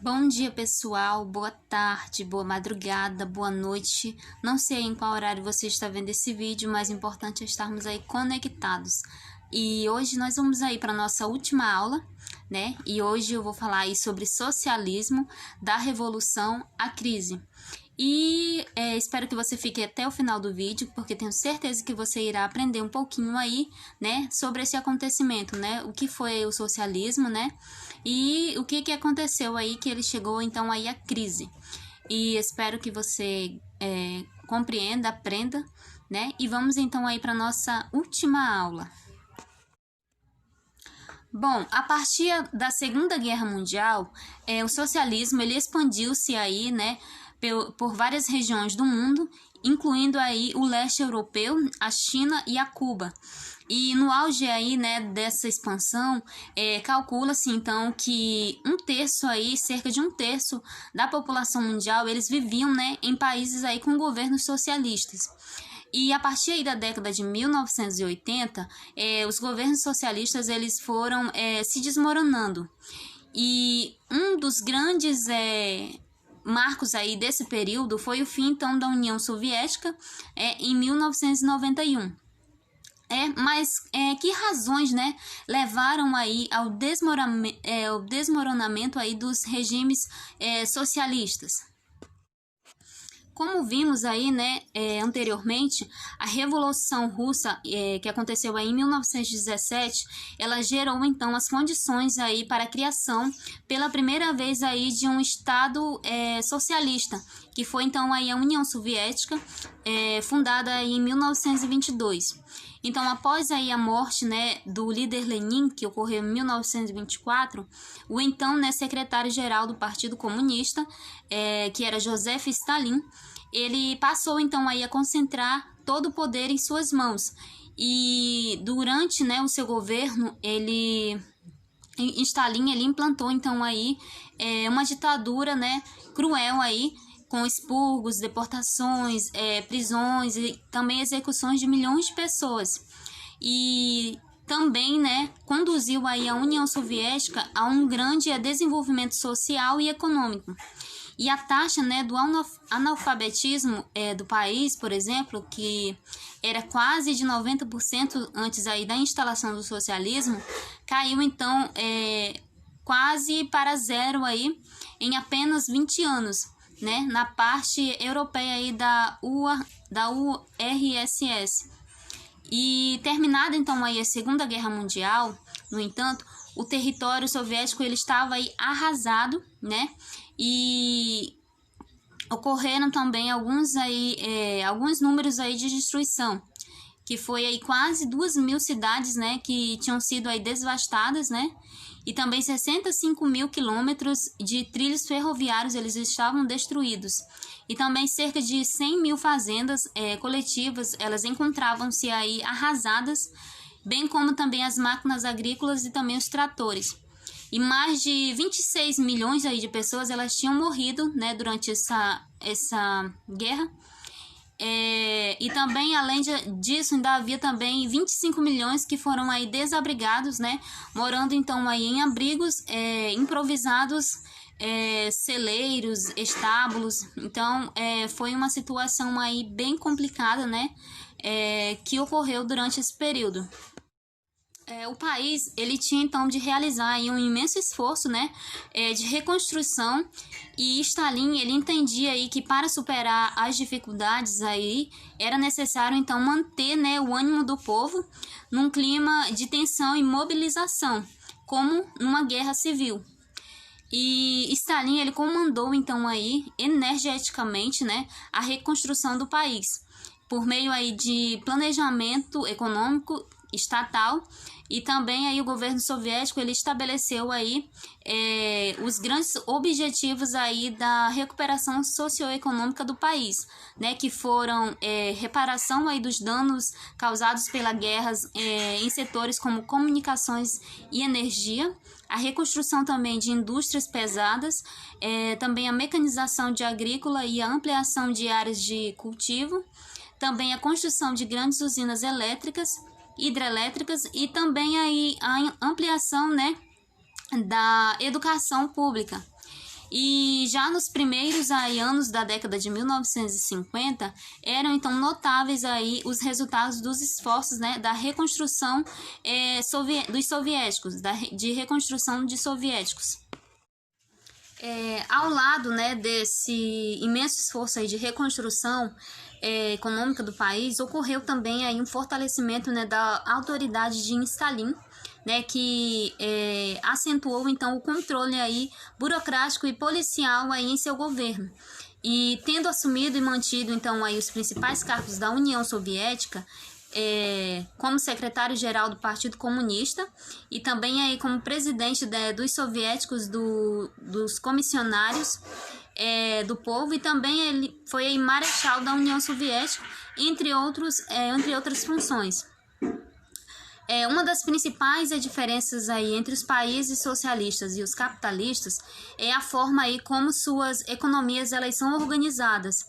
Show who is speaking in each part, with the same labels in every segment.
Speaker 1: Bom dia, pessoal. Boa tarde, boa madrugada, boa noite. Não sei em qual horário você está vendo esse vídeo, mas o importante é estarmos aí conectados. E hoje nós vamos aí para nossa última aula, né? E hoje eu vou falar aí sobre socialismo, da revolução à crise. E espero que você fique até o final do vídeo, porque tenho certeza que você irá aprender um pouquinho aí, né, sobre esse acontecimento, né, o que foi o socialismo, né, e o que aconteceu aí que ele chegou então aí à crise. E espero que você compreenda, aprenda, né, e vamos então aí para nossa última aula. Bom, a partir da Segunda Guerra Mundial, o socialismo ele expandiu-se aí, né, por várias regiões do mundo, incluindo aí o leste europeu, a China e a Cuba. E no auge aí, né, dessa expansão, calcula-se então que cerca de um terço da população mundial, eles viviam, né, em países aí com governos socialistas. E a partir aí da década de 1980, os governos socialistas eles foram se desmoronando. E um dos grandes marcos aí desse período foi o fim então da União Soviética em 1991. Mas que razões, né, levaram aí ao desmoronamento aí dos regimes socialistas? Como vimos aí, né, anteriormente, a Revolução Russa, que aconteceu aí em 1917, ela gerou então as condições aí para a criação pela primeira vez aí de um Estado socialista, que foi então aí a União Soviética, fundada aí em 1922. Então, após aí a morte, né, do líder Lenin, que ocorreu em 1924, o então, né, secretário-geral do Partido Comunista, que era Joseph Stalin, ele passou então aí a concentrar todo o poder em suas mãos. E durante, né, o seu governo, Stalin ele implantou então aí uma ditadura, né, cruel aí, com expurgos, deportações, prisões e também execuções de milhões de pessoas. E também, né, conduziu aí a União Soviética a um grande desenvolvimento social e econômico. E a taxa, né, do analfabetismo do país, por exemplo, que era quase de 90% antes aí da instalação do socialismo, caiu então quase para zero aí em apenas 20 anos. Né, na parte europeia aí da URSS. E terminada então aí a Segunda Guerra Mundial, no entanto, o território soviético ele estava aí arrasado, né? E ocorreram também alguns números aí de destruição, que foi aí quase 2.000 cidades, né, que tinham sido aí devastadas, né? E também 65 mil quilômetros de trilhos ferroviários eles estavam destruídos. E também cerca de 100 mil fazendas coletivas, elas encontravam-se aí arrasadas, bem como também as máquinas agrícolas e também os tratores. E mais de 26 milhões aí de pessoas elas tinham morrido, né, durante essa guerra. E também, além disso, ainda havia também 25 milhões que foram aí desabrigados, né, morando então aí em abrigos improvisados, celeiros, estábulos. Então, foi uma situação aí bem complicada, né, que ocorreu durante esse período. O país ele tinha então de realizar aí um imenso esforço, né, de reconstrução, e Stalin ele entendia aí que para superar as dificuldades aí era necessário então manter, né, o ânimo do povo num clima de tensão e mobilização, como numa guerra civil. E Stalin ele comandou então aí energeticamente, né, a reconstrução do país por meio aí de planejamento econômico estatal. E também aí o governo soviético ele estabeleceu aí os grandes objetivos aí da recuperação socioeconômica do país, né, que foram reparação aí dos danos causados pelas guerras em setores como comunicações e energia, a reconstrução também de indústrias pesadas, também a mecanização de agrícola e a ampliação de áreas de cultivo, também a construção de grandes usinas elétricas, hidrelétricas e também aí a ampliação, né, da educação pública. E já nos primeiros aí, anos da década de 1950, eram então notáveis aí os resultados dos esforços, né, da reconstrução dos soviéticos, de reconstrução de soviéticos. Ao lado, né, desse imenso esforço aí de reconstrução econômica do país, ocorreu também aí um fortalecimento, né, da autoridade de Stalin, né, que acentuou então o controle aí burocrático e policial aí em seu governo. E tendo assumido e mantido então aí os principais cargos da União Soviética, como secretário-geral do Partido Comunista e também aí como presidente dos soviéticos dos comissionários do povo, e também ele foi aí marechal da União Soviética, entre outras funções. Uma das principais diferenças aí entre os países socialistas e os capitalistas é a forma aí como suas economias elas são organizadas.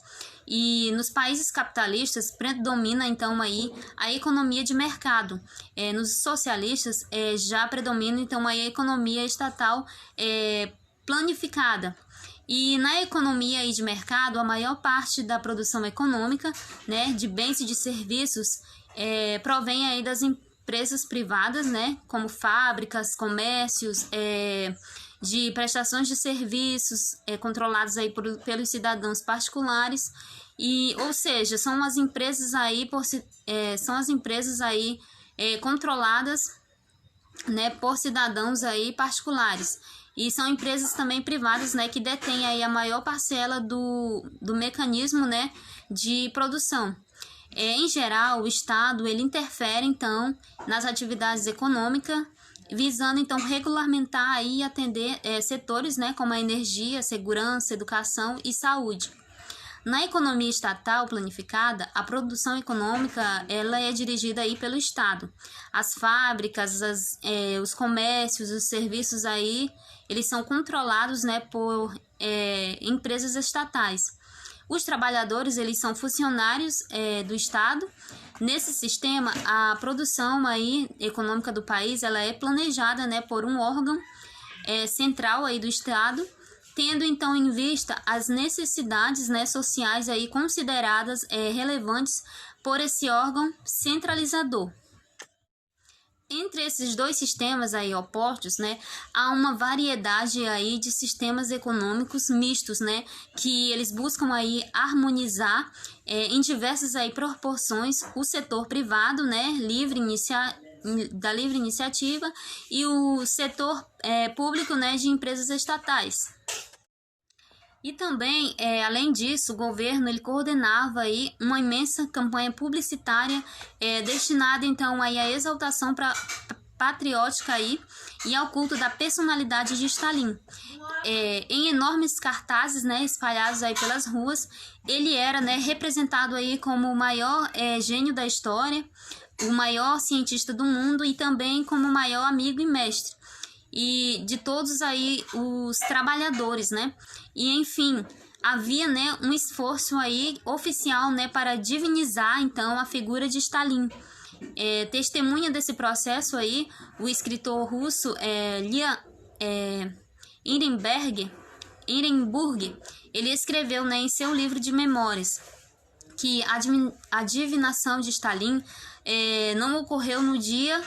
Speaker 1: E nos países capitalistas predomina então aí a economia de mercado. Nos socialistas já predomina então aí a economia estatal planificada. E na economia aí de mercado, a maior parte da produção econômica, né, de bens e de serviços provém aí das empresas privadas, né, como fábricas, comércios, de prestações de serviços controlados aí pelos cidadãos particulares, ou seja, são as empresas aí controladas, né, por cidadãos aí particulares, e são empresas também privadas, né, que detêm aí a maior parcela do mecanismo, né, de produção. Em geral, o Estado ele interfere então nas atividades econômicas, visando então regulamentar e atender setores, né, como a energia, segurança, educação e saúde. Na economia estatal planificada, a produção econômica ela é dirigida aí pelo Estado. As fábricas, os comércios, os serviços aí, eles são controlados, né, por empresas estatais. Os trabalhadores eles são funcionários do Estado. Nesse sistema, a produção aí econômica do país ela é planejada, né, por um órgão central aí do Estado, tendo então em vista as necessidades, né, sociais aí consideradas relevantes por esse órgão centralizador. Entre esses dois sistemas aí opostos, né, há uma variedade aí de sistemas econômicos mistos, né, que eles buscam aí harmonizar em diversas aí proporções o setor privado, né, da livre iniciativa, e o setor público, né, de empresas estatais. E também, além disso, o governo ele coordenava aí uma imensa campanha publicitária destinada então aí à exaltação patriótica aí, e ao culto da personalidade de Stalin. Em enormes cartazes, né, espalhados aí pelas ruas, ele era, né, representado aí como o maior gênio da história, o maior cientista do mundo e também como o maior amigo e mestre e de todos aí os trabalhadores, né? E enfim, havia, né, um esforço aí oficial, né, para divinizar então a figura de Stalin. Testemunha desse processo aí, o escritor russo Ehrenburg, ele escreveu, né, em seu livro de memórias que a divinação de Stalin não ocorreu do dia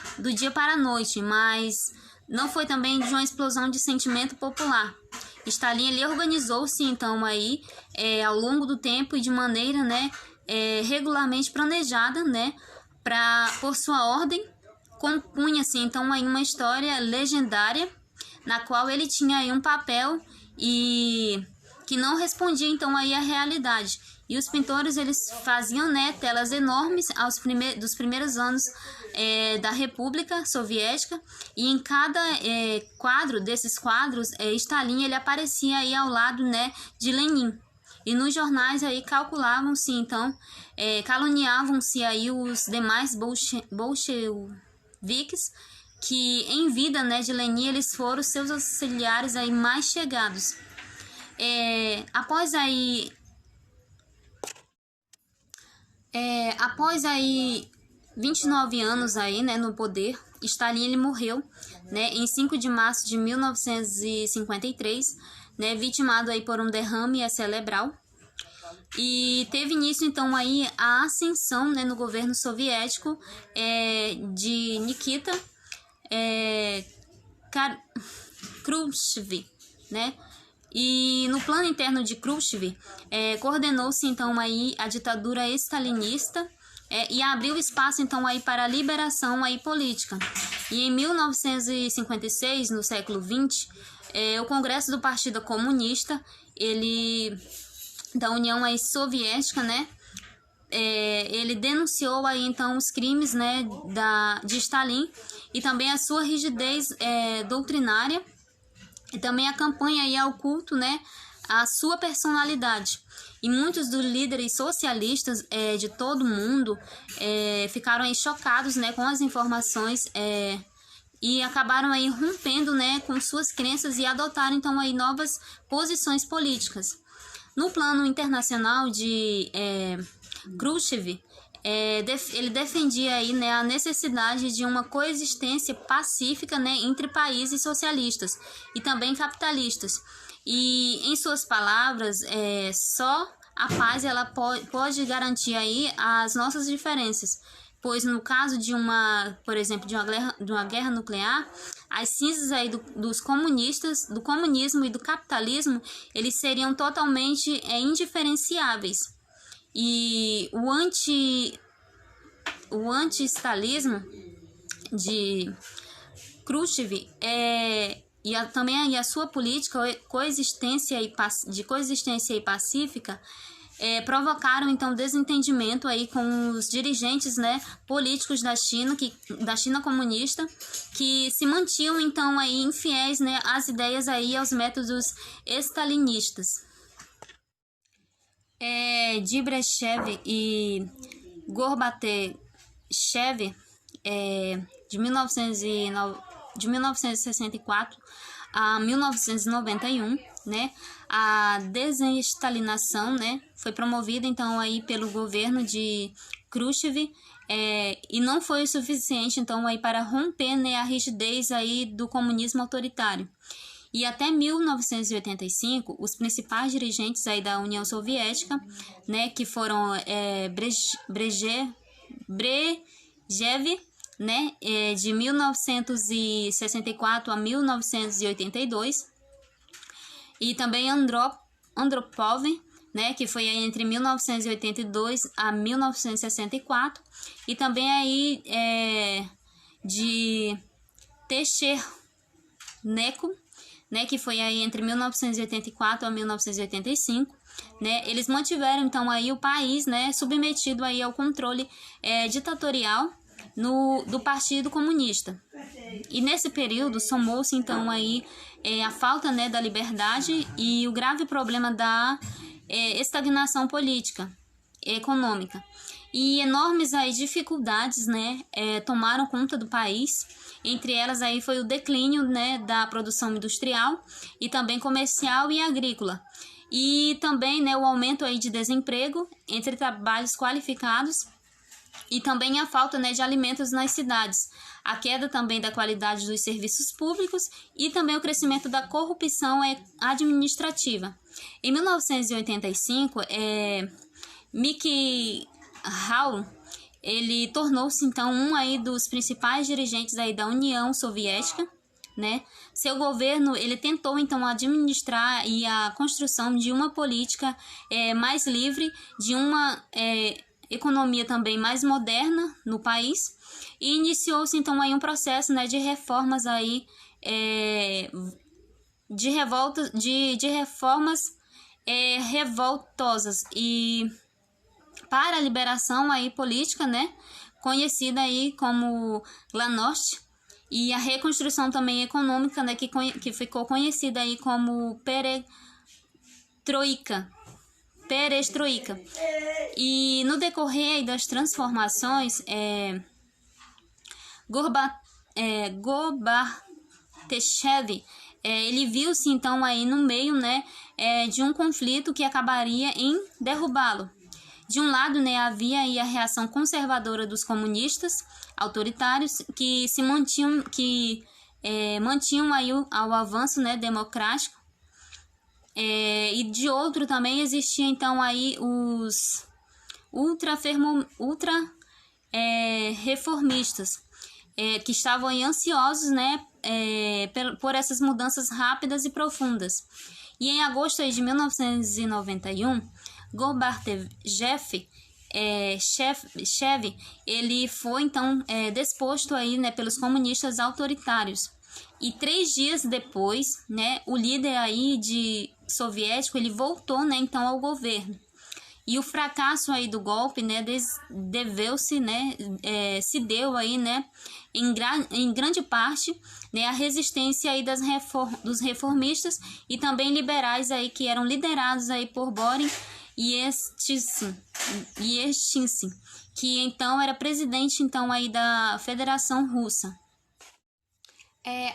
Speaker 1: para a noite, mas não foi também de uma explosão de sentimento popular. Stalin ele organizou-se então aí ao longo do tempo e de maneira, né, regularmente planejada, né, por sua ordem, compunha-se então aí uma história legendária na qual ele tinha aí um papel e que não respondia então aí à realidade. E os pintores eles faziam, né, telas enormes dos primeiros anos da República Soviética, e em cada quadro desses quadros Stalin ele aparecia aí ao lado, né, de Lenin. E nos jornais aí calculavam-se então, caluniavam-se aí os demais bolcheviques que em vida, né, de Lenin eles foram seus auxiliares aí mais chegados. Após aí 29 anos aí, né, no poder, Stalin ele morreu, né, em 5 de março de 1953, né, vitimado aí por um derrame cerebral. E teve início então aí a ascensão, né, no governo soviético de Nikita Khrushchev, né? E no plano interno de Khrushchev, coordenou-se então aí a ditadura stalinista e abriu espaço então aí para a liberação aí política. E em 1956, no século XX, o Congresso do Partido Comunista, da União aí Soviética, né? Ele denunciou aí então os crimes, né, de Stalin e também a sua rigidez doutrinária e também a campanha aí ao culto, né, a sua personalidade. E muitos dos líderes socialistas de todo o mundo ficaram aí chocados, né, com as informações e acabaram aí rompendo, né, com suas crenças e adotaram então aí novas posições políticas. No plano internacional de Khrushchev, ele defendia aí, né, a necessidade de uma coexistência pacífica, né, entre países socialistas e também capitalistas. E em suas palavras, só a paz ela pode garantir aí as nossas diferenças, pois no caso de por exemplo, de uma guerra nuclear, as cinzas aí dos comunistas, do comunismo e do capitalismo, eles seriam totalmente indiferenciáveis. E o anti-stalinismo de Khrushchev também a sua política de coexistência e pacífica provocaram então desentendimento aí com os dirigentes, né, políticos da China comunista, que se mantinham então aí infiéis, né, às ideias aí aos métodos stalinistas. Dibrechev e Gorbachev, de 1964 a 1991, né, a desestalinização, né, foi promovida então aí pelo governo de Khrushchev, e não foi o suficiente então aí para romper, né, a rigidez aí do comunismo autoritário. E até 1985, os principais dirigentes aí da União Soviética, né, que foram Brezhnev, né, de 1964 a 1982, e também Andropov, né, que foi aí entre 1982 a 1964, e também aí de Tchernenko, né, que foi aí entre 1984 a 1985, né, eles mantiveram então aí o país, né, submetido aí ao controle ditatorial do Partido Comunista. E nesse período somou-se então aí a falta, né, da liberdade e o grave problema da estagnação política e econômica. E enormes aí dificuldades, né, tomaram conta do país. Entre elas aí foi o declínio, né, da produção industrial e também comercial e agrícola. E também, né, o aumento aí de desemprego entre trabalhos qualificados e também a falta, né, de alimentos nas cidades. A queda também da qualidade dos serviços públicos e também o crescimento da corrupção administrativa. Em 1985, Mikhail, ele tornou-se então um aí dos principais dirigentes aí da União Soviética, né? Seu governo ele tentou então administrar e a construção de uma política mais livre, de uma economia também mais moderna no país, e iniciou-se então aí um processo, né, de reformas aí de reformas revoltosas e para a liberação aí política, né, conhecida aí como Glasnost, e a reconstrução também econômica, né, que ficou conhecida aí como perestroika. E no decorrer das transformações, Gorbachev, ele viu-se então aí no meio, né, de um conflito que acabaria em derrubá-lo. De um lado, né, havia aí a reação conservadora dos comunistas autoritários mantinham aí o avanço, né, democrático. E de outro também existia então aí os reformistas, que estavam aí ansiosos, né, por essas mudanças rápidas e profundas. E em agosto aí de 1991, Gorbachev, ele foi então deposto aí, né, pelos comunistas autoritários. E 3 dias depois, né, o líder aí soviético, ele voltou, né, então ao governo. E o fracasso aí do golpe, né, se deu aí, né, em grande parte, né, a resistência aí dos reformistas e também liberais aí que eram liderados aí por Boris Yeltsin, que então era presidente então aí da Federação Russa.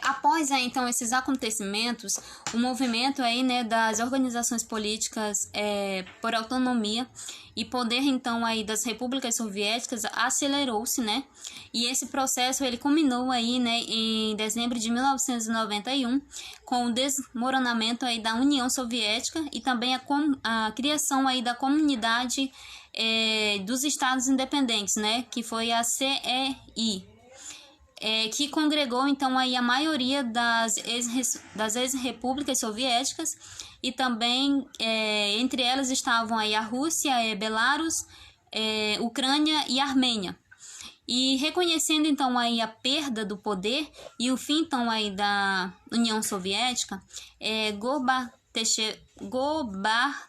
Speaker 1: Após aí, então, esses acontecimentos, o movimento aí, né, das organizações políticas por autonomia e poder então aí das repúblicas soviéticas acelerou-se, né? E esse processo ele culminou aí, né, em dezembro de 1991 com o desmoronamento aí da União Soviética e também a criação aí da Comunidade dos Estados Independentes, né, que foi a CEI. Que congregou então aí a maioria das ex-repúblicas soviéticas e também entre elas estavam aí a Rússia, Belarus, Ucrânia e Armênia. E reconhecendo então aí a perda do poder e o fim então aí da União Soviética, Gorbachev,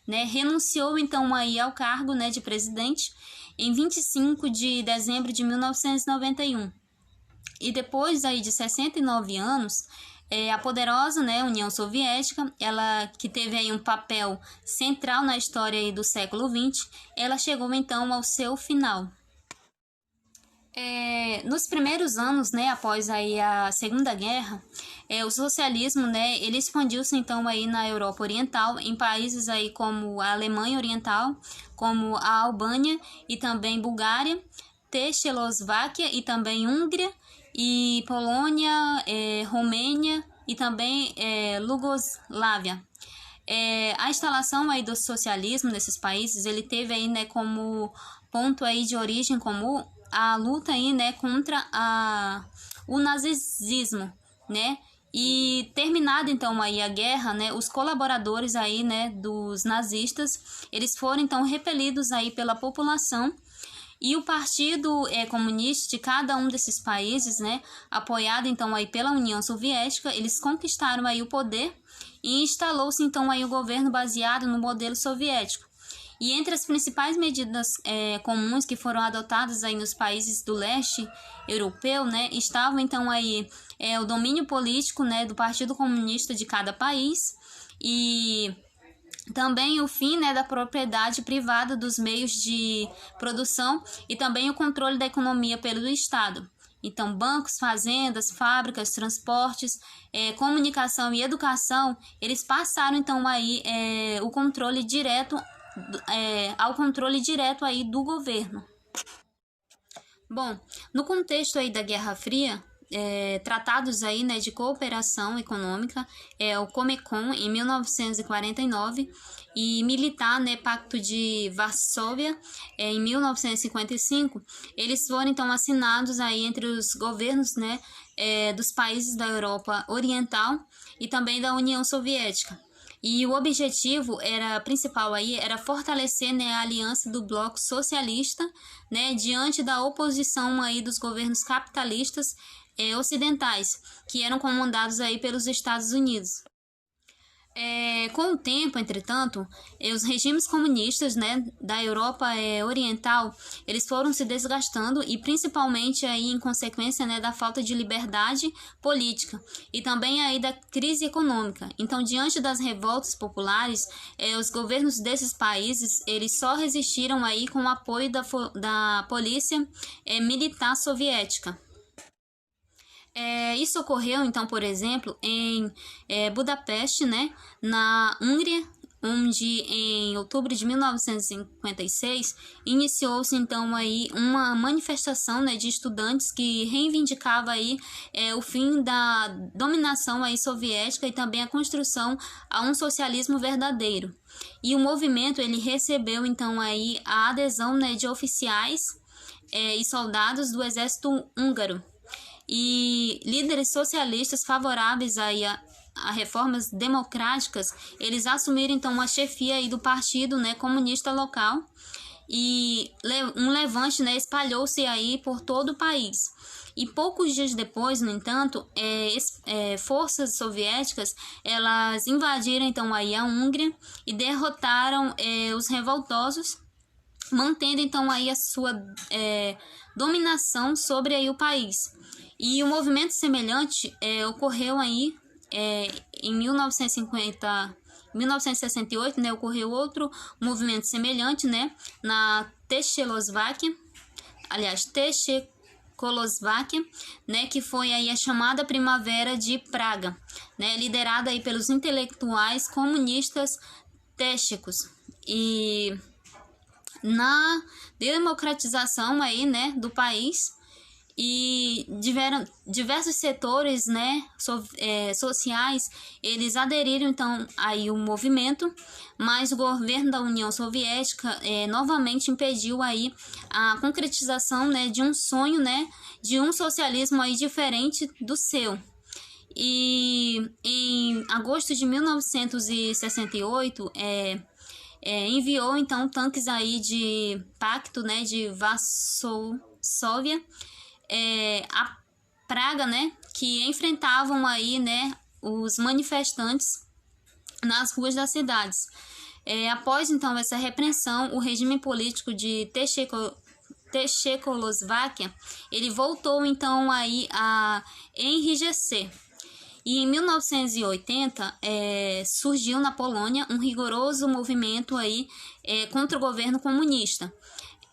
Speaker 1: né, renunciou então aí ao cargo, né, de presidente em 25 de dezembro de 1991. E depois aí de 69 anos, a poderosa, né, União Soviética, ela que teve aí um papel central na história aí do século XX, ela chegou então ao seu final. Nos primeiros anos, né, após aí a Segunda Guerra, o socialismo, né, ele expandiu-se então aí na Europa Oriental, em países aí como a Alemanha Oriental, como a Albânia e também Bulgária, Tchecoslováquia e também Hungria, e Polônia, Romênia e também Iugoslávia. A instalação aí do socialismo nesses países, ele teve aí, né, como ponto aí de origem comum a luta aí, né, contra o nazismo, né? E terminada então aí a guerra, né, os colaboradores aí, né, dos nazistas, eles foram então repelidos aí pela população. E o Partido Comunista de cada um desses países, né, apoiado então aí pela União Soviética, eles conquistaram aí o poder e instalou-se então aí o governo baseado no modelo soviético. E entre as principais medidas comuns que foram adotadas aí nos países do leste europeu, né, estavam então aí o domínio político, né, do Partido Comunista de cada país e também o fim, né, da propriedade privada dos meios de produção e também o controle da economia pelo Estado. Então, bancos, fazendas, fábricas, transportes, comunicação e educação, eles passaram então aí o controle direto ao controle direto aí do governo. Bom, no contexto aí da Guerra Fria, tratados aí, né, de cooperação econômica, o Comecon em 1949 e militar, né, Pacto de Varsóvia em 1955, eles foram então assinados aí entre os governos, né, dos países da Europa Oriental e também da União Soviética. E o objetivo principal aí era fortalecer, né, a aliança do bloco socialista, né, diante da oposição aí dos governos capitalistas ocidentais, que eram comandados aí pelos Estados Unidos. Com o tempo, entretanto, os regimes comunistas, né, da Europa Oriental, eles foram se desgastando e principalmente aí em consequência, né, da falta de liberdade política e também aí da crise econômica. Então, diante das revoltas populares, os governos desses países, eles só resistiram aí com o apoio da polícia militar soviética. Isso ocorreu, então, por exemplo, em Budapeste, né, na onde em outubro de 1956 iniciou-se então aí uma manifestação, né, de estudantes que reivindicava aí o fim da dominação aí soviética e também a construção a um socialismo verdadeiro. E o movimento ele recebeu então aí a adesão, né, de oficiais e soldados do exército húngaro e líderes socialistas favoráveis aí a reformas democráticas. Eles assumiram então a chefia aí do partido, né, comunista local, e um levante, né, espalhou-se aí por todo o país. E poucos dias depois, no entanto, forças soviéticas elas invadiram então aí a Hungria e derrotaram os revoltosos, mantendo então aí a sua dominação sobre aí o país. E um movimento semelhante ocorreu aí em 1968, né, ocorreu outro movimento semelhante, né, na Tchecoslováquia, né, que foi aí a chamada Primavera de Praga, né, liderada aí pelos intelectuais comunistas tchecos. E na democratização aí, né, do país, e diversos setores, né, sociais, eles aderiram então aí o movimento, mas o governo da União Soviética novamente impediu aí a concretização, né, de um sonho, né, de um socialismo aí diferente do seu. E em agosto de 1968 enviou então tanques aí de pacto, né, de Varsóvia a Praga, né, que enfrentavam aí, né, os manifestantes nas ruas das cidades. Após então essa repressão, o regime político de Tchecoslováquia ele voltou então aí a enrijecer. E em 1980 surgiu na Polônia um rigoroso movimento aí contra o governo comunista.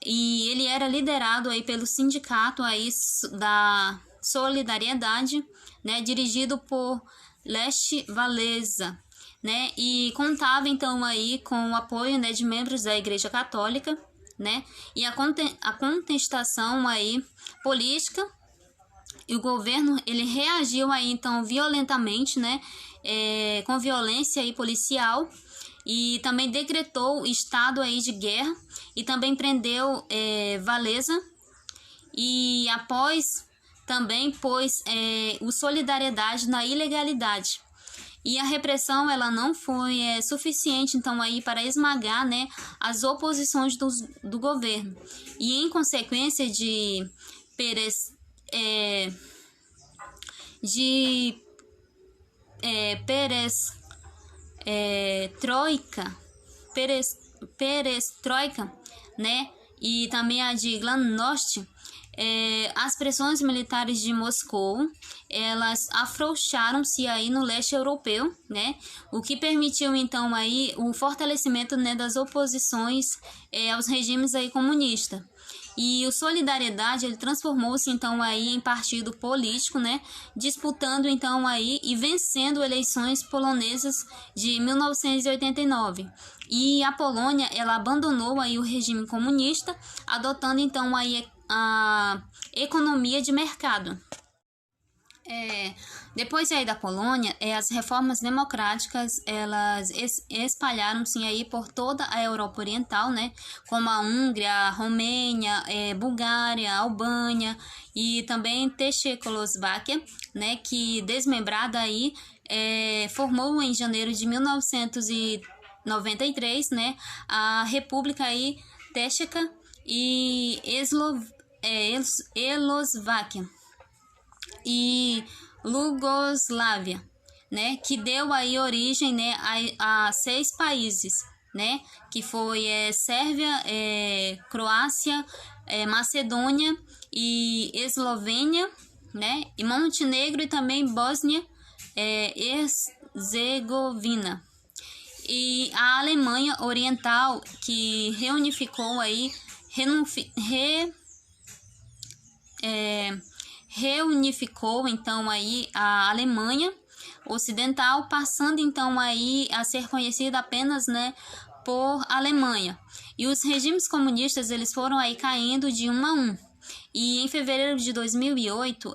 Speaker 1: E ele era liderado aí pelo sindicato aí da Solidariedade, né, dirigido por Lech Walesa, né, e contava então aí com o apoio, né, de membros da Igreja Católica, né, e a contestação aí política. E o governo ele reagiu aí então violentamente, né, com violência aí policial, e também decretou estado aí de guerra e também prendeu Walesa, e após também pôs o Solidariedade na ilegalidade. E a repressão ela não foi suficiente então aí para esmagar, né, as oposições do governo. E em consequência de perestroika, né, e também a de glasnost, as pressões militares de Moscou elas afrouxaram-se aí no leste europeu, né, o que permitiu então aí o fortalecimento, né, das oposições aos regimes aí comunistas. E o Solidariedade ele transformou-se então aí em partido político, né, disputando então aí e vencendo eleições polonesas de 1989. E a Polônia ela abandonou aí o regime comunista, adotando então aí a economia de mercado. Depois aí da Polônia, as reformas democráticas elas espalharam-se aí por toda a Europa Oriental, né, como a Hungria, a Romênia, Bulgária, Albânia e também Tchecoslováquia, né, que desmembrada aí formou em janeiro de 1993, né, a República aí Tcheca e Eslováquia e Iugoslávia, né, que deu aí origem, né, a 6 países, né, que foi Sérvia, Croácia, Macedônia e Eslovênia, né, e Montenegro e também Bósnia Herzegovina. E a Alemanha Oriental, que reunificou aí reunificou então aí a Alemanha ocidental, passando então aí a ser conhecida apenas, né, por Alemanha. E os regimes comunistas eles foram aí caindo de um a um. E em fevereiro de 2008,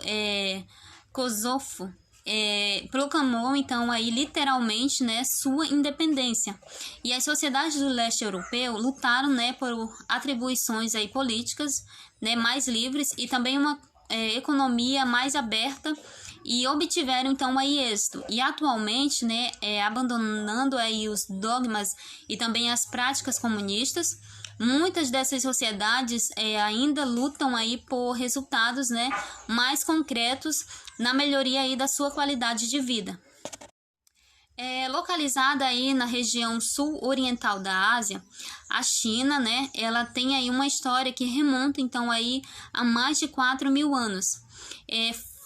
Speaker 1: Kosovo proclamou então aí literalmente, né, sua independência. E as sociedades do leste europeu lutaram, né, por atribuições aí políticas, né, mais livres e também uma economia mais aberta, e obtiveram então aí êxito. E atualmente, né, abandonando aí os dogmas e também as práticas comunistas, muitas dessas sociedades ainda lutam aí por resultados, né, mais concretos na melhoria aí da sua qualidade de vida. Localizada aí na região sul-oriental da Ásia, a China, né, ela tem aí uma história que remonta então aí a mais de 4.000 anos.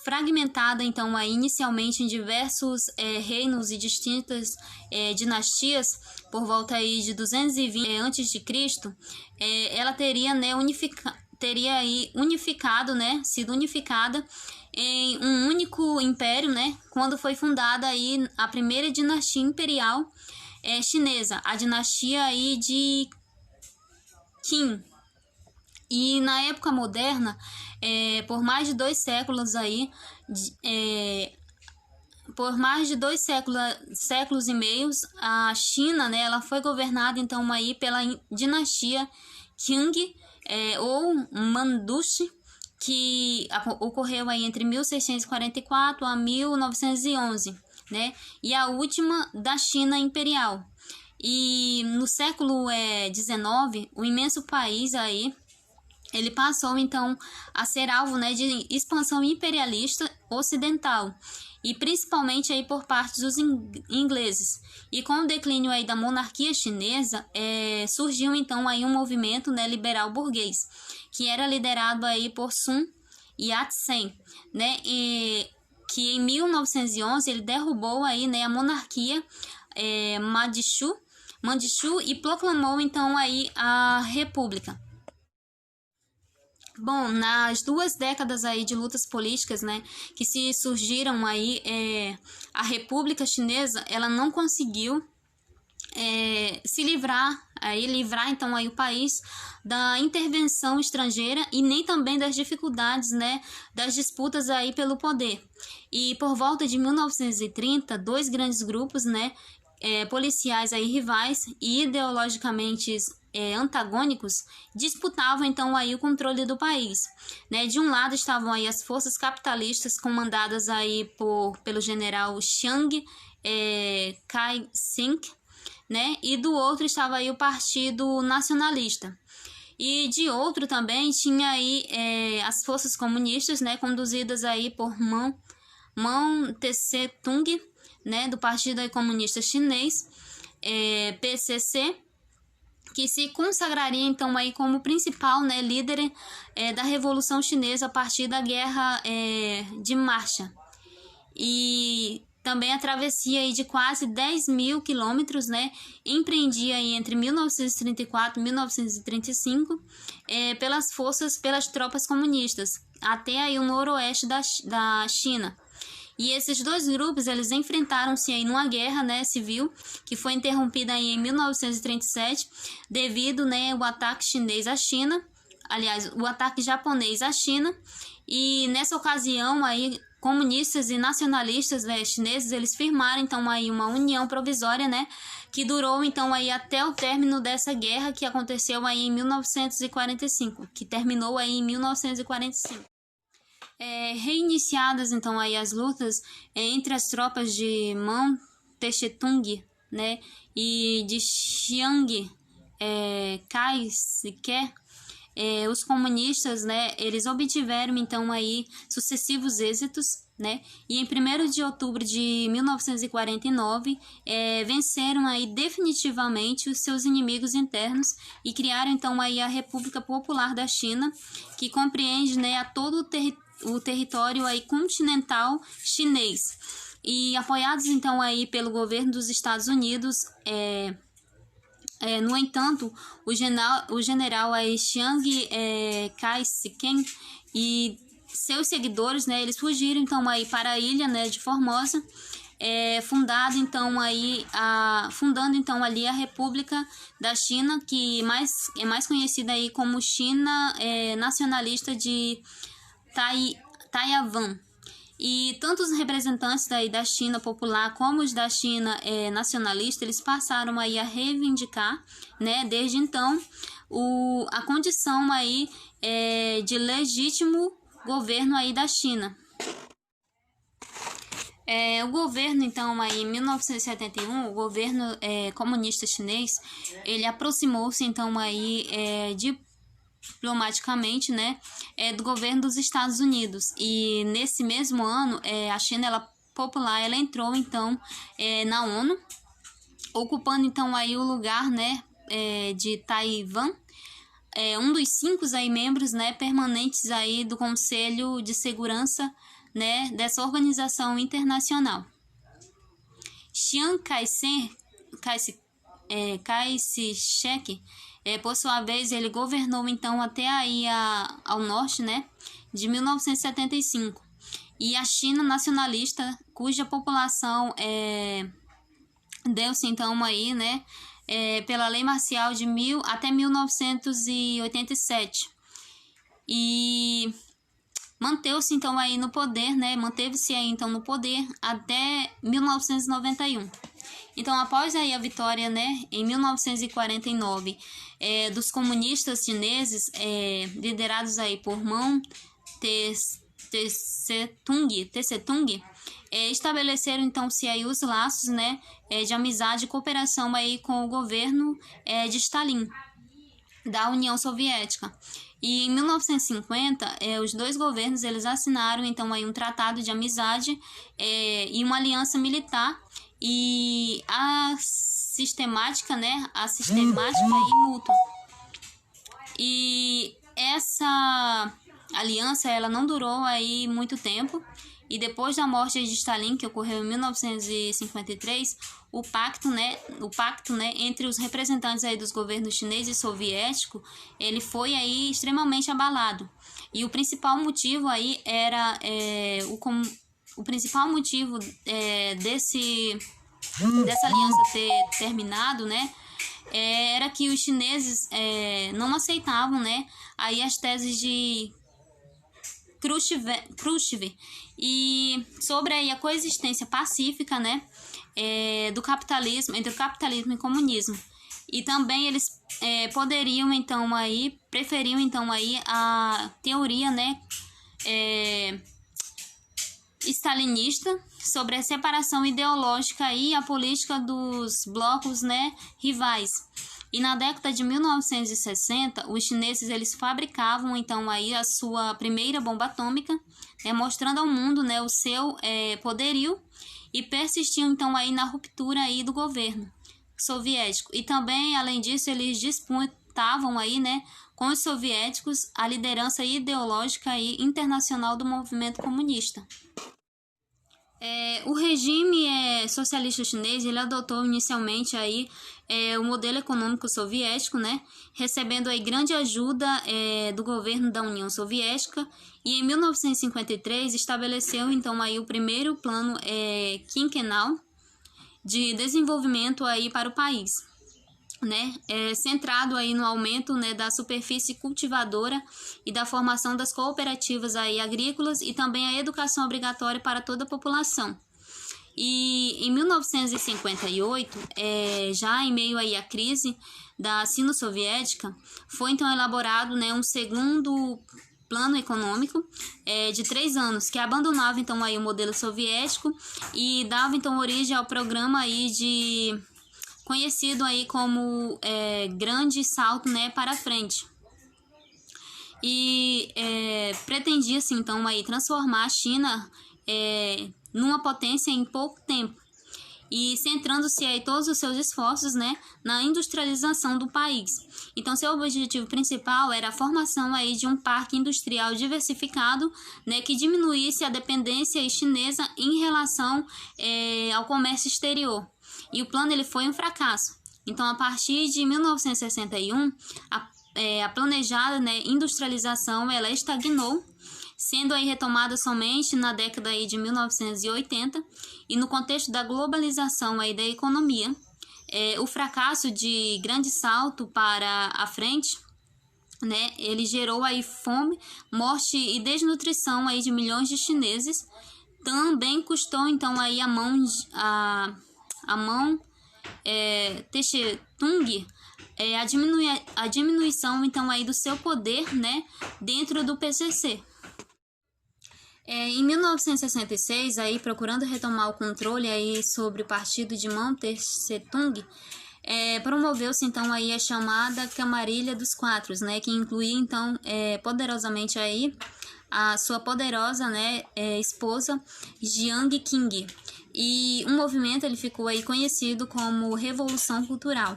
Speaker 1: Fragmentada então aí inicialmente em diversos reinos e distintas dinastias, por volta aí de 220 a.C., ela teria, né, sido unificada em um único império, né, quando foi fundada aí a primeira dinastia imperial chinesa, a dinastia aí de Qin. E na época moderna, por mais de 2 séculos aí, séculos e meios, a China, né, ela foi governada então aí pela dinastia Qing, ou Mandushi, que ocorreu aí entre 1644 a 1911, né, e a última da China imperial. E no século XIX, o imenso país aí, ele passou então a ser alvo, né, de expansão imperialista ocidental, e principalmente aí por parte dos ingleses. E com o declínio aí da monarquia chinesa, surgiu então aí um movimento, né, liberal burguês, que era liderado aí por Sun Yat-sen, né, e que em 1911 ele derrubou aí, né, a monarquia Manchu e proclamou então aí a república. Bom, nas 2 décadas aí de lutas políticas, né, que se surgiram aí, a República Chinesa, ela não conseguiu livrar então aí o país da intervenção estrangeira e nem também das dificuldades, né, das disputas aí pelo poder. E por volta de 1930, 2 grandes grupos, né, policiais aí rivais e ideologicamente antagônicos disputavam então aí o controle do país, né? De um lado estavam aí as forças capitalistas comandadas aí pelo general Chiang Kai-shek, né? E do outro estava aí o Partido Nacionalista. E de outro também tinha aí as forças comunistas, né, conduzidas aí por Mao Tse-tung, né, do Partido Comunista Chinês, PCC, que se consagraria então aí como principal, né, líder da Revolução Chinesa a partir da Guerra de Marcha. E também a travessia aí de quase 10.000 quilômetros, né, empreendia aí entre 1934 e 1935 pelas tropas comunistas, até aí o noroeste da China. E esses 2 grupos, eles enfrentaram-se aí numa guerra, né, civil, que foi interrompida aí em 1937, devido, né, ao ataque chinês à China, aliás, o ataque japonês à China. E nessa ocasião aí, comunistas e nacionalistas, né, chineses, eles firmaram então aí uma união provisória, né, que durou então aí até o término dessa guerra, que aconteceu aí em 1945, que terminou aí em 1945. Reiniciadas então aí as lutas entre as tropas de Mao Tse-tung, né, e de Chiang Kai-shek, os comunistas, né, eles obtiveram então aí sucessivos êxitos, né, e em 1º de outubro de 1949 venceram aí definitivamente os seus inimigos internos e criaram então aí a República Popular da China, que compreende, né, a todo o território aí continental chinês. E apoiados então aí pelo governo dos Estados Unidos, no entanto, o general aí Chiang Kai-shek e seus seguidores, né, eles fugiram então aí para a ilha, né, de Formosa, fundando então ali a República da China, que é mais conhecida aí como China nacionalista de Taiwan. E tanto os representantes daí da China popular como os da China nacionalista, eles passaram aí a reivindicar, né, desde então, a condição aí de legítimo governo aí da China. O governo, então, aí em 1971, o governo comunista chinês, ele aproximou-se, então, aí diplomaticamente, né, do governo dos Estados Unidos. E nesse mesmo ano, a China popular, ela entrou, então, na ONU, ocupando, então, aí o lugar, né, de Taiwan, um dos 5 aí membros, né, permanentes aí do Conselho de Segurança, né, dessa organização internacional. Chiang Kai-shek, por sua vez, ele governou então até aí ao norte, né, de 1975. E a China nacionalista, cuja população deu-se então aí, né, pela lei marcial até 1987. E manteve-se então aí no poder, né? Manteve-se aí então no poder até 1991. Então, após aí a vitória, né, em 1949, dos comunistas chineses, liderados aí por Mao Tse-tung, estabeleceram então se aí os laços, né, de amizade e cooperação aí com o governo de Stalin, da União Soviética. E em 1950, os dois governos eles assinaram então aí um tratado de amizade e uma aliança militar, e a sistemática e mútua. E essa aliança ela não durou aí muito tempo. E depois da morte de Stalin, que ocorreu em 1953, o pacto, né, entre os representantes aí dos governos chinês e soviético, ele foi aí extremamente abalado. E o principal motivo aí era o principal motivo dessa aliança ter terminado, né, era que os chineses não aceitavam, né, aí as teses de Khrushchev e sobre aí a coexistência pacífica, né, do capitalismo, entre o capitalismo e o comunismo. E também eles preferiam então aí a teoria, né, stalinista sobre a separação ideológica e a política dos blocos, né, rivais. E na década de 1960, os chineses eles fabricavam então aí a sua primeira bomba atômica, mostrando ao mundo, né, o seu poderio, e persistiam então aí na ruptura aí do governo soviético. E também, além disso, eles disputavam aí, né, com os soviéticos a liderança ideológica e internacional do movimento comunista. O regime socialista chinês ele adotou inicialmente aí, o modelo econômico soviético, né, recebendo aí grande ajuda do governo da União Soviética, e em 1953 estabeleceu então aí o primeiro plano quinquenal de desenvolvimento aí para o país, né, centrado aí no aumento, né, da superfície cultivadora e da formação das cooperativas aí agrícolas, e também a educação obrigatória para toda a população. E em 1958, já em meio aí à crise da sino-soviética, foi então elaborado, né, um segundo plano econômico de 3 anos, que abandonava então aí o modelo soviético e dava então origem ao programa aí conhecido aí como Grande Salto, né, para frente. E pretendia-se então aí transformar a China numa potência em pouco tempo, e centrando-se aí todos os seus esforços, né, na industrialização do país. Então, seu objetivo principal era a formação aí de um parque industrial diversificado, né, que diminuísse a dependência chinesa em relação ao comércio exterior. E o plano ele foi um fracasso. Então, a partir de 1961, a planejada, né, industrialização ela estagnou, sendo aí retomada somente na década aí de 1980 e no contexto da globalização aí da economia, o fracasso de grande salto para a frente, né, ele gerou aí fome, morte e desnutrição aí de milhões de chineses. Também custou então aí a mão Tse-tung a diminuição então aí do seu poder, né, dentro do PCC. Em 1966, aí, procurando retomar o controle aí sobre o partido de Mao Tse-tung, promoveu-se então aí a chamada Camarilha dos Quatro, né, que incluía então poderosamente aí a sua poderosa, né, esposa Jiang Qing. E o movimento ele ficou aí conhecido como Revolução Cultural.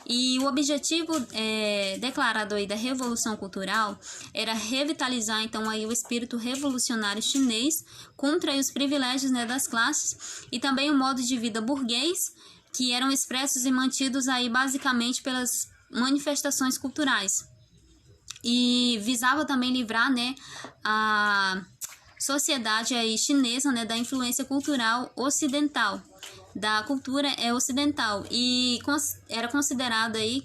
Speaker 1: E o objetivo declarado aí da Revolução Cultural era revitalizar então aí o espírito revolucionário chinês contra aí os privilégios, né, das classes e também o modo de vida burguês, que eram expressos e mantidos aí basicamente pelas manifestações culturais. E visava também livrar, né, a sociedade aí chinesa, né, da influência cultural ocidental, da cultura ocidental, e era considerada aí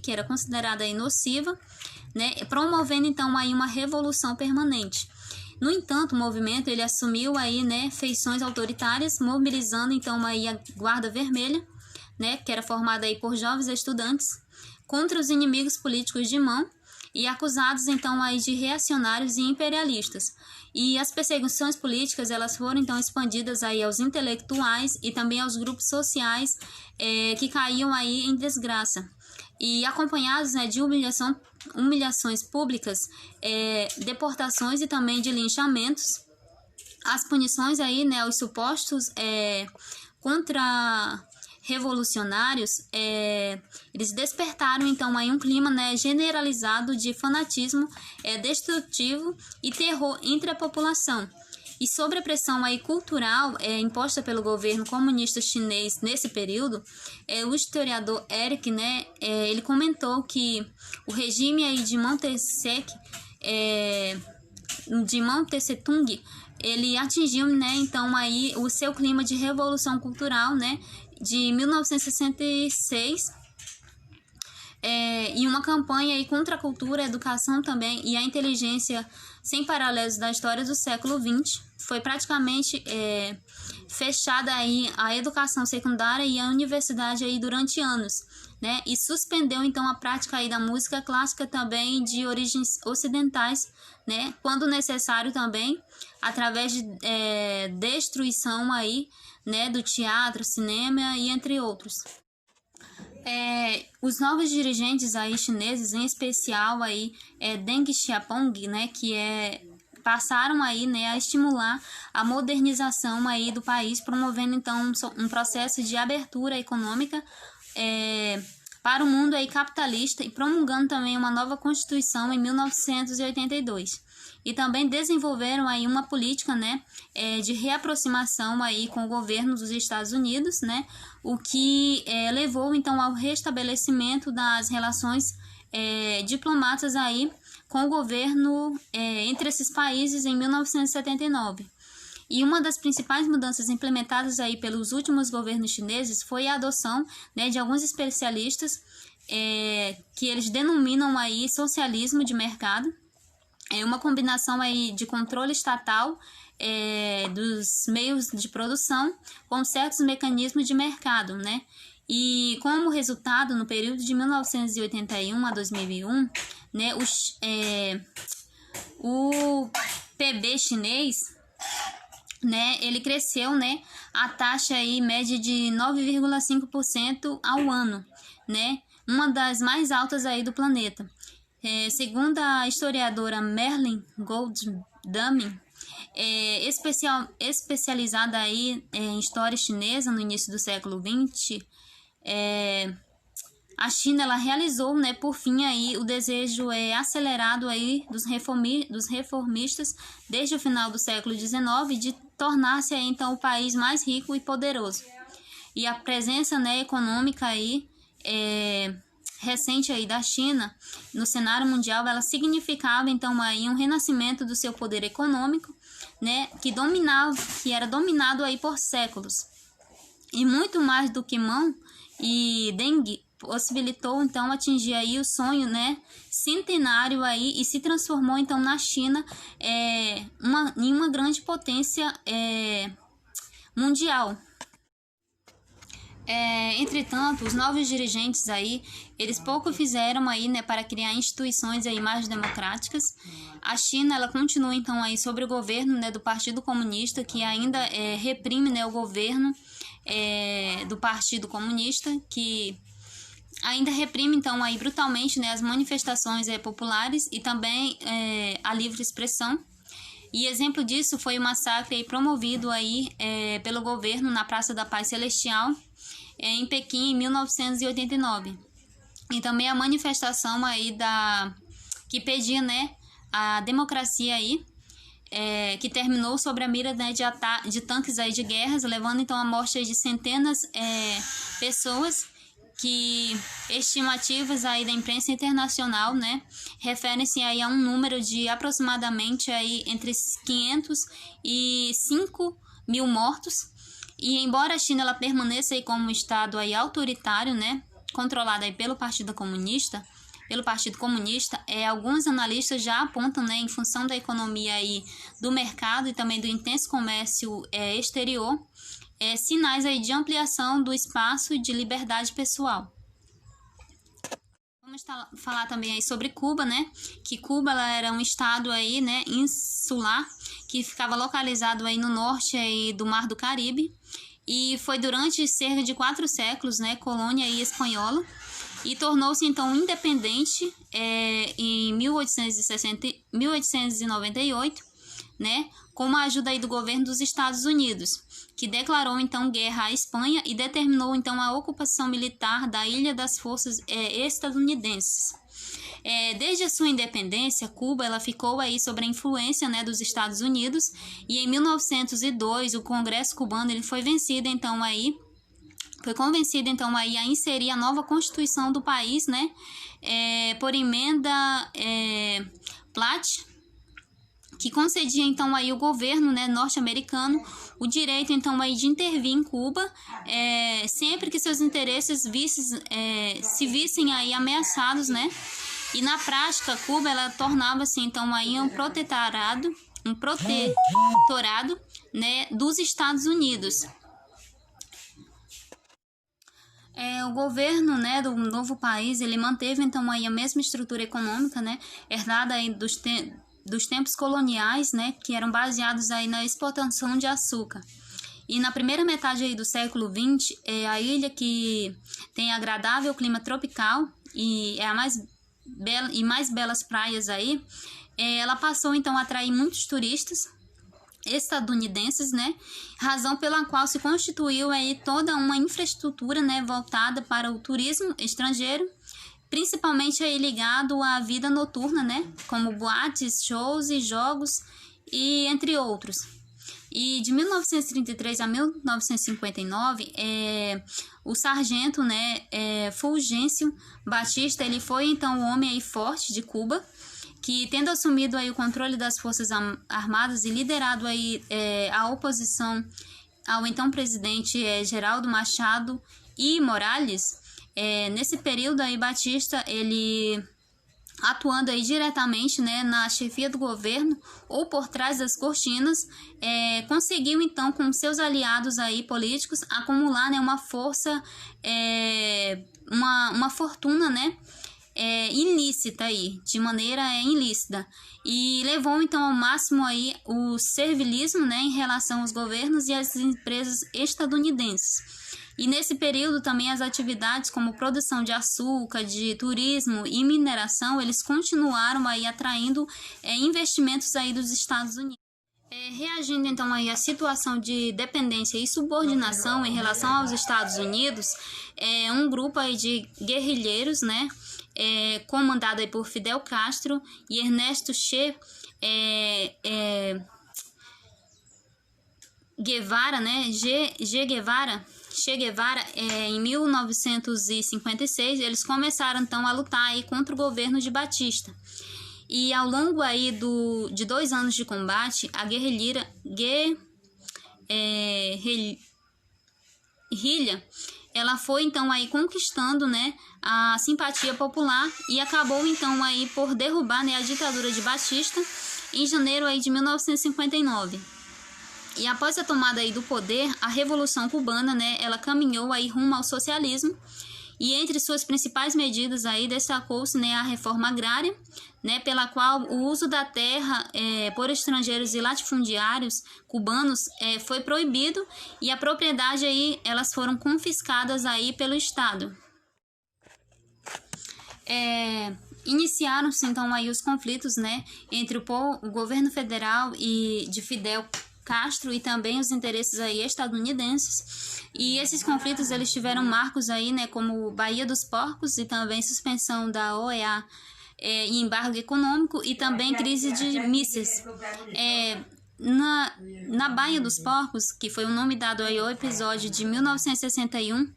Speaker 1: nociva, né, promovendo então aí uma revolução permanente. No entanto, o movimento ele assumiu aí, né, feições autoritárias, mobilizando então aí a Guarda Vermelha, né, que era formada aí por jovens estudantes, contra os inimigos políticos de Mao, e acusados então aí de reacionários e imperialistas. E as perseguições políticas elas foram então expandidas aí aos intelectuais e também aos grupos sociais que caíam aí em desgraça. E acompanhados, né, de humilhações públicas, deportações e também de linchamentos, as punições aí, né, aos supostos contra-revolucionários, eles despertaram então aí um clima, né, generalizado de fanatismo destrutivo e terror entre a população. E sobre a pressão aí cultural imposta pelo governo comunista chinês nesse período, o historiador Eric, né, ele comentou que o regime aí de Mao Tse-tung, ele atingiu, né, então aí o seu clima de revolução cultural, né, de 1966, e uma campanha aí contra a cultura, a educação também e a inteligência sem paralelos da história do século XX. Foi praticamente fechada aí a educação secundária e a universidade aí durante anos, né? E suspendeu então a prática aí da música clássica também de origens ocidentais, né? Quando necessário também, através de destruição aí, né, do teatro, cinema e entre outros. Os novos dirigentes aí chineses, em especial aí Deng Xiaoping, né, que passaram aí, né, a estimular a modernização aí do país, promovendo então um processo de abertura econômica para o mundo aí capitalista e promulgando também uma nova constituição em 1982. E também desenvolveram aí uma política, né, de reaproximação aí com o governo dos Estados Unidos, né, o que levou então ao restabelecimento das relações diplomáticas aí com o governo entre esses países em 1979. E uma das principais mudanças implementadas aí pelos últimos governos chineses foi a adoção, né, de alguns especialistas que eles denominam aí socialismo de mercado. Uma combinação aí de controle estatal dos meios de produção com certos mecanismos de mercado, né? E como resultado, no período de 1981 a 2001, né, o PB chinês, né, ele cresceu, né, a taxa aí média de 9,5% ao ano, né? Uma das mais altas aí do planeta. Segundo a historiadora Merlin Goldman, especializada aí em história chinesa no início do século XX, a China ela realizou, né, por fim aí o desejo acelerado aí dos reformistas desde o final do século XIX de tornar-se aí então o país mais rico e poderoso. E a presença, né, econômica aí recente aí da China no cenário mundial, ela significava então aí um renascimento do seu poder econômico né, que era dominado aí por séculos. E muito mais do que Mão e Deng possibilitou então atingir aí o sonho, né, centenário aí, e se transformou então na China em uma grande potência mundial. Entretanto, os novos dirigentes aí, eles pouco fizeram aí, né, para criar instituições aí mais democráticas. A China, ela continua então aí sobre o governo, né, do Partido Comunista, que ainda reprime, né, o governo do Partido Comunista, que ainda reprime então aí brutalmente, né, as manifestações populares e também a livre expressão. E exemplo disso foi o massacre aí promovido aí pelo governo na Praça da Paz Celestial, em Pequim, em 1989. E também a manifestação aí que pedia, né, a democracia aí, que terminou sobre a mira, né, de tanques aí de guerras, levando então a morte aí de centenas de pessoas, que estimativas aí da imprensa internacional, né, referem-se aí a um número de aproximadamente aí entre 500 e 5 mil mortos. E embora a China ela permaneça aí como um estado aí autoritário, né, controlado aí pelo Partido Comunista, alguns analistas já apontam, né, em função da economia aí do mercado e também do intenso comércio exterior, sinais aí de ampliação do espaço de liberdade pessoal. Vamos falar também aí sobre Cuba, né? Que Cuba ela era um estado aí, né, insular, que ficava localizado aí no norte aí do Mar do Caribe, e foi durante cerca de 4 séculos, né, colônia aí espanhola, e tornou-se então independente em 1898, né, com a ajuda aí do governo dos Estados Unidos, que declarou então guerra à Espanha e determinou então a ocupação militar da ilha das forças estadunidenses. Desde a sua independência, Cuba ela ficou aí sob a influência, né, dos Estados Unidos, e em 1902 o Congresso cubano ele foi convencido então aí a inserir a nova Constituição do país, né, por emenda Platt, que concedia então aí o governo, né, norte-americano o direito então aí de intervir em Cuba sempre que seus interesses se vissem aí ameaçados, né? E na prática Cuba ela tornava-se então aí um protetorado, né, dos Estados Unidos. O governo, né, do novo país, ele manteve então aí a mesma estrutura econômica, né, herdada aí dos tempos coloniais, né, que eram baseados aí na exportação de açúcar. E na primeira metade aí do século XX, a ilha, que tem agradável clima tropical e é a mais belas praias aí, ela passou então a atrair muitos turistas estadunidenses, né, razão pela qual se constituiu aí toda uma infraestrutura, né, voltada para o turismo estrangeiro, principalmente aí ligado à vida noturna, né, como boates, shows e jogos, e entre outros. E de 1933 a 1959, o sargento, né, Fulgêncio Batista, ele foi então o homem aí forte de Cuba, que tendo assumido aí o controle das forças armadas e liderado aí a oposição ao então presidente Geraldo Machado e Morales. Nesse período aí Batista, ele atuando aí diretamente, né, na chefia do governo ou por trás das cortinas, conseguiu então com seus aliados aí políticos acumular, né, uma força, uma fortuna, né, ilícita aí, de maneira ilícita, e levou então ao máximo aí o servilismo, né, em relação aos governos e às empresas estadunidenses. E nesse período também as atividades como produção de açúcar, de turismo e mineração, eles continuaram aí atraindo investimentos aí dos Estados Unidos. Reagindo então aí à situação de dependência e subordinação em relação aos Estados Unidos, um grupo aí de guerrilheiros, né, comandado aí por Fidel Castro e Ernesto Che Guevara, né, Che Guevara, em 1956, eles começaram então a lutar aí contra o governo de Batista. E ao longo aí de 2 anos de combate, a guerrilha ela foi então aí conquistando, né, a simpatia popular e acabou então aí por derrubar, né, a ditadura de Batista em janeiro aí de 1959. E após a tomada aí do poder, a Revolução Cubana, né, ela caminhou aí rumo ao socialismo. E entre suas principais medidas aí destacou-se, né, a reforma agrária, né, pela qual o uso da terra por estrangeiros e latifundiários cubanos foi proibido e a propriedade aí elas foram confiscadas aí pelo Estado. Iniciaram-se então aí os conflitos, né, entre o governo federal e de Fidel Castro e também os interesses aí estadunidenses. E esses conflitos eles tiveram marcos aí, né, como Baía dos Porcos e também suspensão da OEA e embargo econômico e também crise de mísseis. Na Baía dos Porcos, que foi o nome dado aí ao episódio de 1961,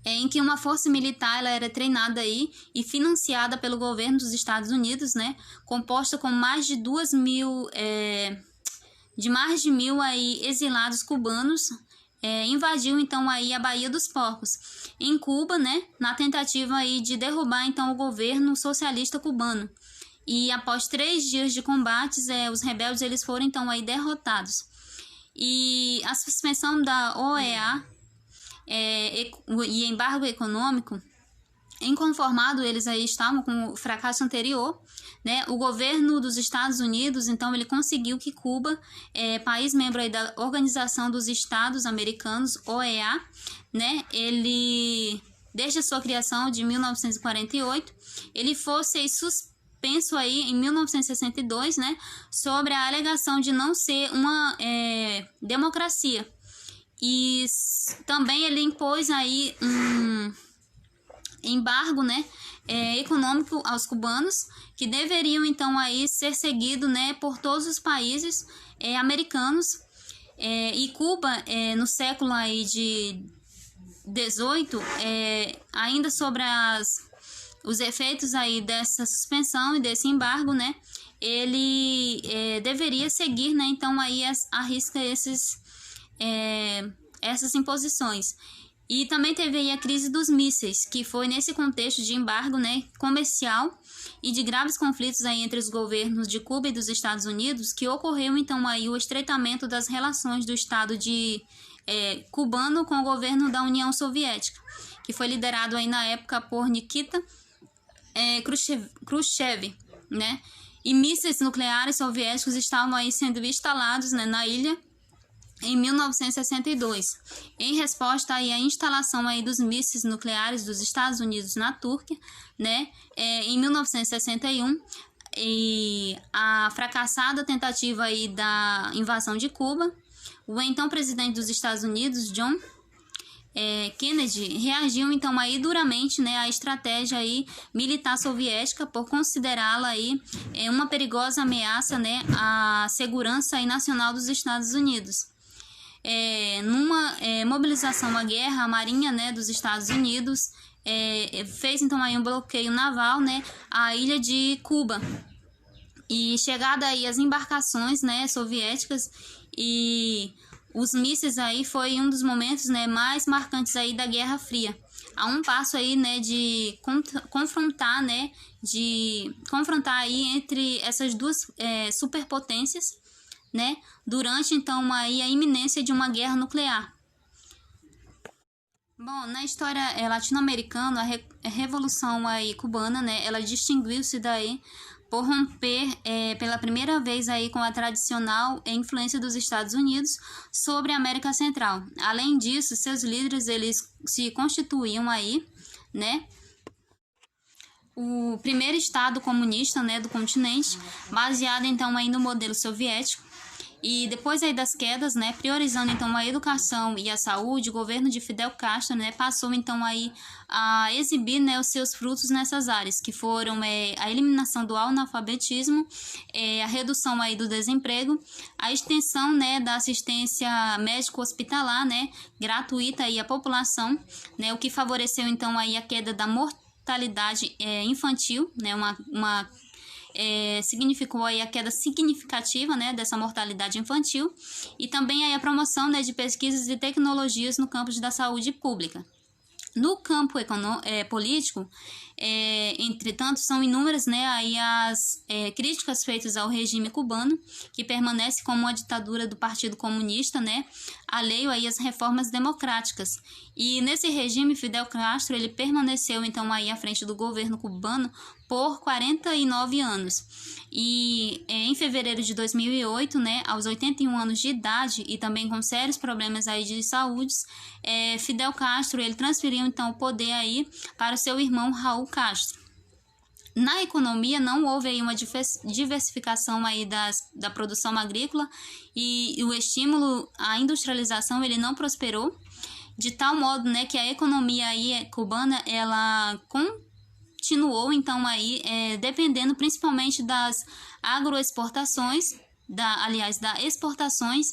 Speaker 1: em que uma força militar ela era treinada aí e financiada pelo governo dos Estados Unidos, né, composta com mais de 2.000 aí exilados cubanos, invadiu então aí a Baía dos Porcos em Cuba, né, na tentativa aí de derrubar então o governo socialista cubano. E após 3 dias de combates, os rebeldes eles foram então aí derrotados. E a suspensão da OEA e embargo econômico, inconformado eles aí estavam com o fracasso anterior, né? O governo dos Estados Unidos, então, ele conseguiu que Cuba, país membro aí da Organização dos Estados Americanos, OEA, né? Ele, desde a sua criação de 1948, ele fosse aí suspenso aí em 1962, né? Sobre a alegação de não ser uma democracia. E também ele impôs aí um embargo, né, econômico aos cubanos, que deveriam então aí ser seguido, né, por todos os países americanos. E Cuba, no século aí de 18, ainda sobre os efeitos aí dessa suspensão e desse embargo, né, ele deveria seguir, né, então aí à risca essas imposições. E também teve aí a crise dos mísseis, que foi nesse contexto de embargo, né, comercial e de graves conflitos aí entre os governos de Cuba e dos Estados Unidos, que ocorreu então aí o estreitamento das relações do Estado cubano com o governo da União Soviética, que foi liderado aí na época por Nikita Khrushchev, né? E mísseis nucleares soviéticos estavam aí sendo instalados, né, na ilha em 1962, em resposta aí à instalação aí dos mísseis nucleares dos Estados Unidos na Turquia, né, em 1961, e a fracassada tentativa aí da invasão de Cuba, o então presidente dos Estados Unidos, John Kennedy, reagiu então aí duramente, né, à estratégia aí militar soviética por considerá-la aí uma perigosa ameaça, né, à segurança aí nacional dos Estados Unidos. Numa mobilização à guerra, a Marinha, né, dos Estados Unidos fez então aí um bloqueio naval, né, à ilha de Cuba. E chegada aí as embarcações, né, soviéticas, e os mísseis aí foi um dos momentos, né, mais marcantes aí da Guerra Fria. A um passo aí, né, de confrontar, né, aí entre essas duas superpotências, né, durante então aí a iminência de uma guerra nuclear. Bom, na história latino-americana, a Revolução aí cubana, né, ela distinguiu-se daí por romper pela primeira vez aí com a tradicional influência dos Estados Unidos sobre a América Central. Além disso, seus líderes eles se constituíam aí, né, o primeiro estado comunista, né, do continente, baseado então aí no modelo soviético. E depois aí das quedas, né, priorizando então a educação e a saúde, o governo de Fidel Castro, né, passou então aí a exibir, né, os seus frutos nessas áreas, que foram a eliminação do analfabetismo, a redução aí do desemprego, a extensão, né, da assistência médico-hospitalar, né, gratuita aí à população, né, o que favoreceu então aí a queda da mortalidade infantil, né, uma significou aí a queda significativa, né, dessa mortalidade infantil e também aí a promoção, né, de pesquisas e tecnologias no campo da saúde pública. No campo político, entretanto, são inúmeras, né, aí as críticas feitas ao regime cubano, que permanece como uma ditadura do Partido Comunista, né, alheio aí às reformas democráticas. E nesse regime, Fidel Castro ele permaneceu então aí à frente do governo cubano por 49 anos. E em fevereiro de 2008, né, aos 81 anos de idade e também com sérios problemas aí de saúde, Fidel Castro ele transferiu então o poder aí para o seu irmão Raul Castro. Na economia não houve aí uma diversificação aí da produção agrícola e o estímulo à industrialização ele não prosperou, de tal modo, né, que a economia aí cubana ela continuou então aí dependendo principalmente das agroexportações, das exportações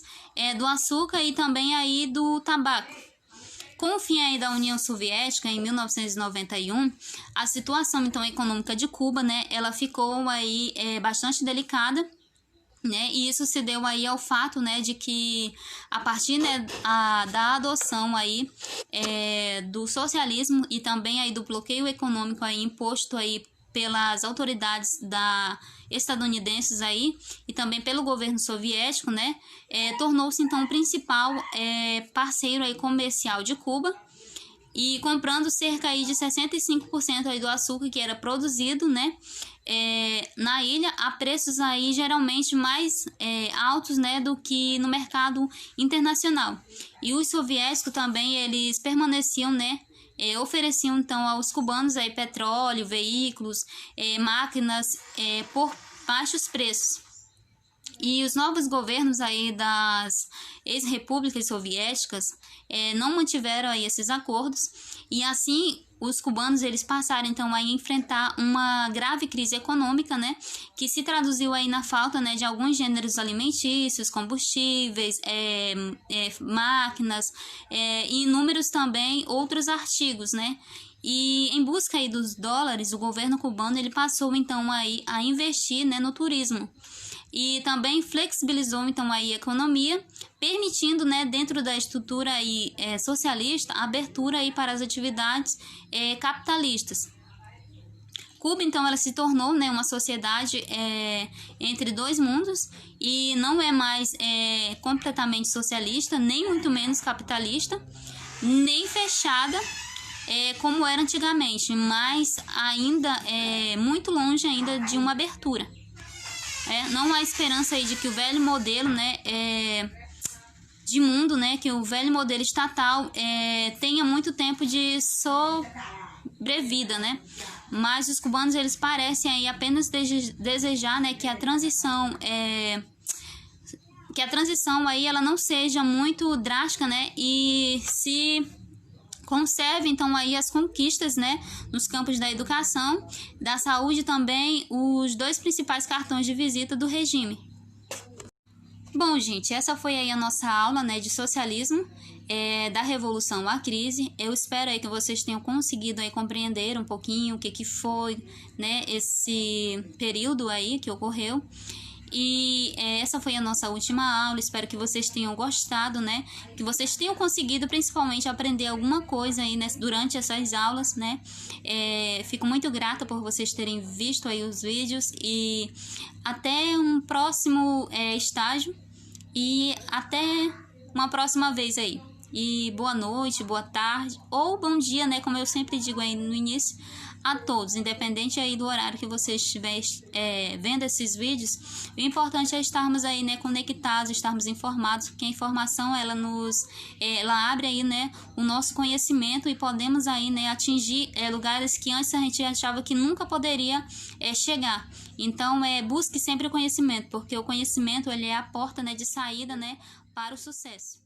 Speaker 1: do açúcar e também aí do tabaco. Com o fim aí da União Soviética em 1991, a situação então econômica de Cuba, né, ela ficou aí bastante delicada, né, e isso se deu aí ao fato, né, de que a partir, né, da adoção aí do socialismo e também aí do bloqueio econômico aí imposto aí pelas autoridades estadunidenses aí e também pelo governo soviético, né, tornou-se então o principal parceiro aí comercial de Cuba e comprando cerca aí de 65% aí do açúcar que era produzido, né, na ilha a preços aí geralmente mais altos, né, do que no mercado internacional. E os soviéticos também eles permaneciam, né, ofereciam então aos cubanos aí petróleo, veículos, máquinas por baixos preços. E os novos governos aí das ex-repúblicas soviéticas não mantiveram aí esses acordos e assim os cubanos eles passaram então a enfrentar uma grave crise econômica, né, que se traduziu aí na falta, né, de alguns gêneros alimentícios, combustíveis, máquinas e inúmeros também outros artigos, né. E em busca aí dos dólares, o governo cubano ele passou então aí a investir, né, no turismo. E também flexibilizou então aí a economia, permitindo, né, dentro da estrutura aí, socialista, a abertura aí para as atividades capitalistas. Cuba então ela se tornou, né, uma sociedade entre dois mundos e não é mais completamente socialista, nem muito menos capitalista, nem fechada como era antigamente, mas ainda muito longe ainda de uma abertura. Não há esperança aí de que o velho modelo, né, de mundo, né, que o velho modelo estatal tenha muito tempo de sobrevida, né? Mas os cubanos eles parecem aí apenas desejar, né, que a transição aí ela não seja muito drástica, né, e se conserve então aí as conquistas, né, nos campos da educação, da saúde também, os dois principais cartões de visita do regime. Bom, gente, essa foi aí a nossa aula, né, de socialismo, da revolução à crise. Eu espero aí que vocês tenham conseguido aí compreender um pouquinho o que foi, né, esse período aí que ocorreu. E essa foi a nossa última aula, espero que vocês tenham gostado, né, que vocês tenham conseguido principalmente aprender alguma coisa aí, né, durante essas aulas, né, fico muito grata por vocês terem visto aí os vídeos e até um próximo estágio e até uma próxima vez aí. E boa noite, boa tarde ou bom dia, né, como eu sempre digo aí no início, a todos, independente aí do horário que você estiver vendo esses vídeos. O importante é estarmos aí, né, conectados, estarmos informados, porque a informação ela abre aí, né, o nosso conhecimento e podemos aí, né, atingir lugares que antes a gente achava que nunca poderia chegar. Então busque sempre o conhecimento, porque o conhecimento ele é a porta, né, de saída, né, para o sucesso.